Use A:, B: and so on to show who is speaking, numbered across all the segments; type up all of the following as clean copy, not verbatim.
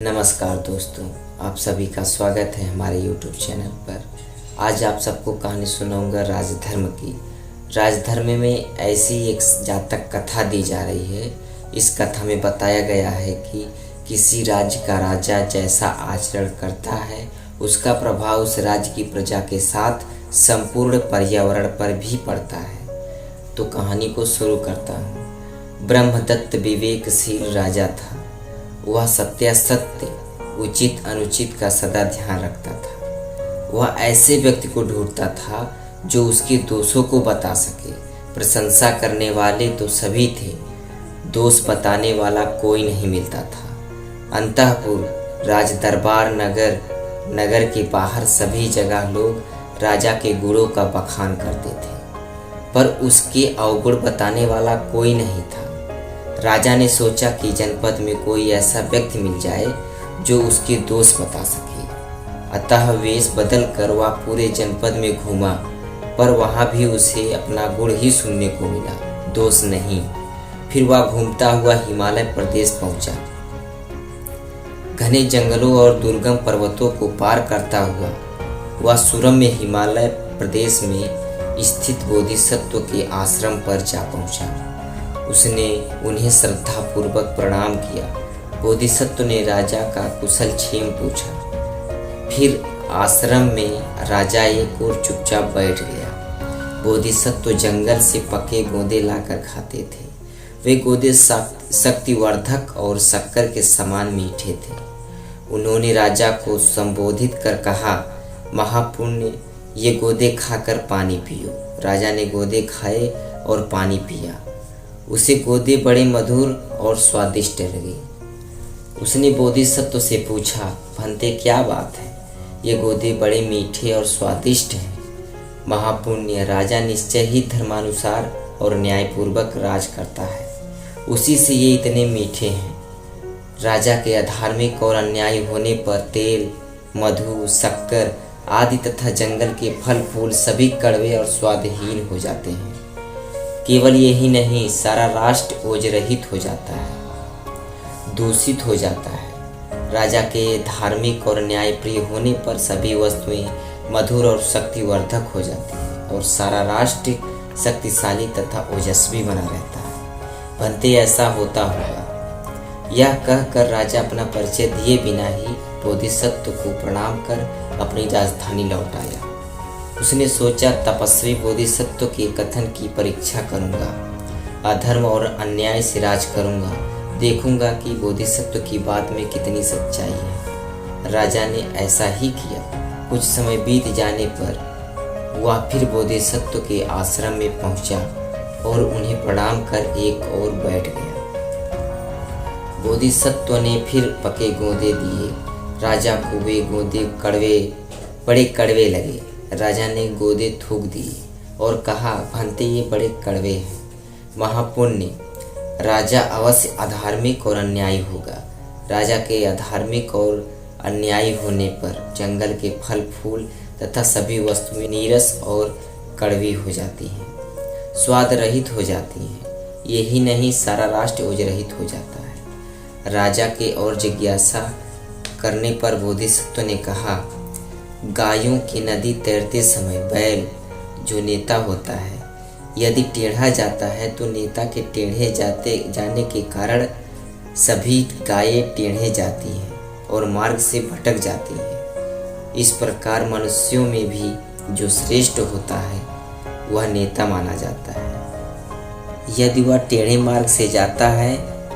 A: नमस्कार दोस्तों, आप सभी का स्वागत है हमारे YouTube चैनल पर। आज आप सबको कहानी सुनाऊंगा राजधर्म की। राजधर्म में ऐसी एक जातक कथा दी जा रही है। इस कथा में बताया गया है कि किसी राज्य का राजा जैसा आचरण करता है, उसका प्रभाव उस राज्य की प्रजा के साथ संपूर्ण पर्यावरण पर भी पड़ता है। तो कहानी को शुरू करता हूँ। ब्रह्मदत्त विवेकशील राजा था। वह सत्यासत्य, उचित अनुचित का सदा ध्यान रखता था। वह ऐसे व्यक्ति को ढूंढता था जो उसके दोषों को बता सके। प्रशंसा करने वाले तो सभी थे, दोष बताने वाला कोई नहीं मिलता था। अंतःपुर, राज दरबार, नगर के बाहर सभी जगह लोग राजा के गुणों का बखान करते थे, पर उसके अवगुण बताने वाला कोई नहीं था। राजा ने सोचा कि जनपद में कोई ऐसा व्यक्ति मिल जाए जो उसके दोष बता सके। अतः वेश बदल कर वह पूरे जनपद में घूमा, पर वहां भी उसे अपना गुण ही सुनने को मिला, दोष नहीं। फिर वह घूमता हुआ हिमालय प्रदेश पहुंचा। घने जंगलों और दुर्गम पर्वतों को पार करता हुआ वह सुरम्य हिमालय प्रदेश में स्थित बोधिसत्व के आश्रम पर जा पहुंचा। उसने उन्हें श्रद्धापूर्वक प्रणाम किया। बोधिसत्व ने राजा का कुशल क्षेम पूछा। फिर आश्रम में राजा एक ओर चुपचाप बैठ गया। बोधिसत्व जंगल से पके गोंदे लाकर खाते थे। वे गोंदे शक्तिवर्धक और शक्कर के समान मीठे थे। उन्होंने राजा को संबोधित कर कहा, महापुण्य, ये गोंदे खाकर पानी पियो। राजा ने गोंदे खाए और पानी पिया। उसे गोंदे बड़े मधुर और स्वादिष्ट लगे। उसने बोधिसत्व से पूछा, भंते क्या बात है, ये गोंदे बड़े मीठे और स्वादिष्ट हैं। महापुण्य, राजा निश्चय ही धर्मानुसार और न्यायपूर्वक राज करता है, उसी से ये इतने मीठे हैं। राजा के अधार्मिक और अन्याय होने पर तेल, मधु, शक्कर आदि तथा जंगल के फल फूल सभी कड़वे और स्वादहीन हो जाते हैं। केवल यही नहीं, सारा राष्ट्र ओजरहित हो जाता है, दूषित हो जाता है। राजा के धार्मिक और न्यायप्रिय होने पर सभी वस्तुएं मधुर और शक्तिवर्धक हो जाती हैं और सारा राष्ट्र शक्तिशाली तथा ओजस्वी बना रहता है। भंते ऐसा होता होगा। यह कहकर राजा अपना परिचय दिए बिना ही बोधिसत्व को प्रणाम कर अपनी राजधानी लौट आया। उसने सोचा, तपस्वी बोधिसत्व के कथन की परीक्षा करूंगा, अधर्म और अन्याय से राज करूंगा, देखूंगा कि बोधिसत्व की बात में कितनी सच्चाई है। राजा ने ऐसा ही किया। कुछ समय बीत जाने पर वह फिर बोधिसत्व के आश्रम में पहुंचा और उन्हें प्रणाम कर एक ओर बैठ गया। बोधिसत्व ने फिर पके गोंदे दिए। राजा को वे गोंदे बड़े कड़वे लगे। राजा ने गोंदे थूक दिए और कहा, भंते ये बड़े कड़वे हैं। महापुण्य, राजा अवश्य अधार्मिक और अन्यायी होगा। राजा के अधार्मिक और अन्यायी होने पर जंगल के फल फूल तथा सभी वस्तुएं नीरस और कड़वी हो जाती हैं, स्वाद रहित हो जाती हैं। यही नहीं, सारा राष्ट्र ओजरहित हो जाता है। राजा के और जिज्ञासा करने पर बोधिसत्व ने कहा, गायों की नदी तैरते समय बैल जो नेता होता है, यदि टेढ़ा जाता है तो नेता के टेढ़े जाने के कारण सभी गायें टेढ़े जाती हैं और मार्ग से भटक जाती हैं। इस प्रकार मनुष्यों में भी जो श्रेष्ठ होता है वह नेता माना जाता है। यदि वह टेढ़े मार्ग से जाता है,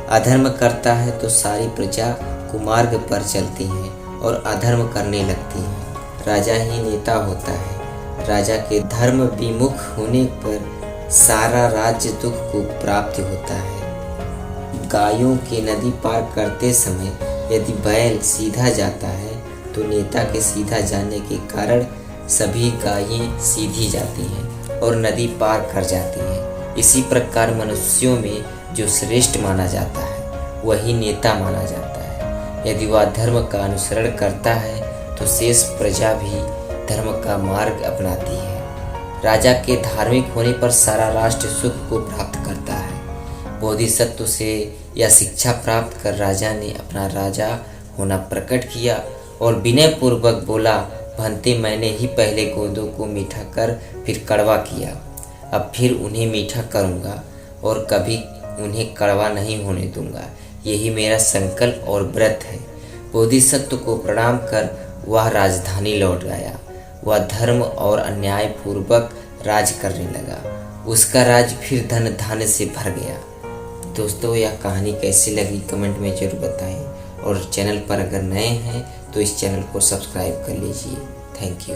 A: अधर्म करता है, तो सारी प्रजा कुमार्ग पर चलती है और अधर्म करने लगती है। राजा ही नेता होता है। राजा के धर्म विमुख होने पर सारा राज्य दुख को प्राप्त होता है। गायों की नदी पार करते समय यदि बैल सीधा जाता है तो नेता के सीधा जाने के कारण सभी गायें सीधी जाती हैं और नदी पार कर जाती हैं। इसी प्रकार मनुष्यों में जो श्रेष्ठ माना जाता है वही नेता माना जाता है। यदि वह धर्म का अनुसरण करता है तो शेष प्रजा भी धर्म का मार्ग अपनाती है। राजा के धार्मिक होने पर सारा राष्ट्र सुख को प्राप्त करता है। बोधिसत्व से यह शिक्षा प्राप्त कर राजा ने अपना राजा होना प्रकट किया और विनय पूर्वक बोला, भंते मैंने ही पहले गोदों को मीठा कर फिर कड़वा किया, अब फिर उन्हें मीठा करूँगा और कभी उन्हें कड़वा नहीं होने दूंगा। यही मेरा संकल्प और व्रत है। बोधिसत्व को प्रणाम कर वह राजधानी लौट गया। वह धर्म और अन्याय पूर्वक राज करने लगा। उसका राज फिर धन धान्य से भर गया। दोस्तों, यह कहानी कैसी लगी कमेंट में जरूर बताएं और चैनल पर अगर नए हैं तो इस चैनल को सब्सक्राइब कर लीजिए। Thank you.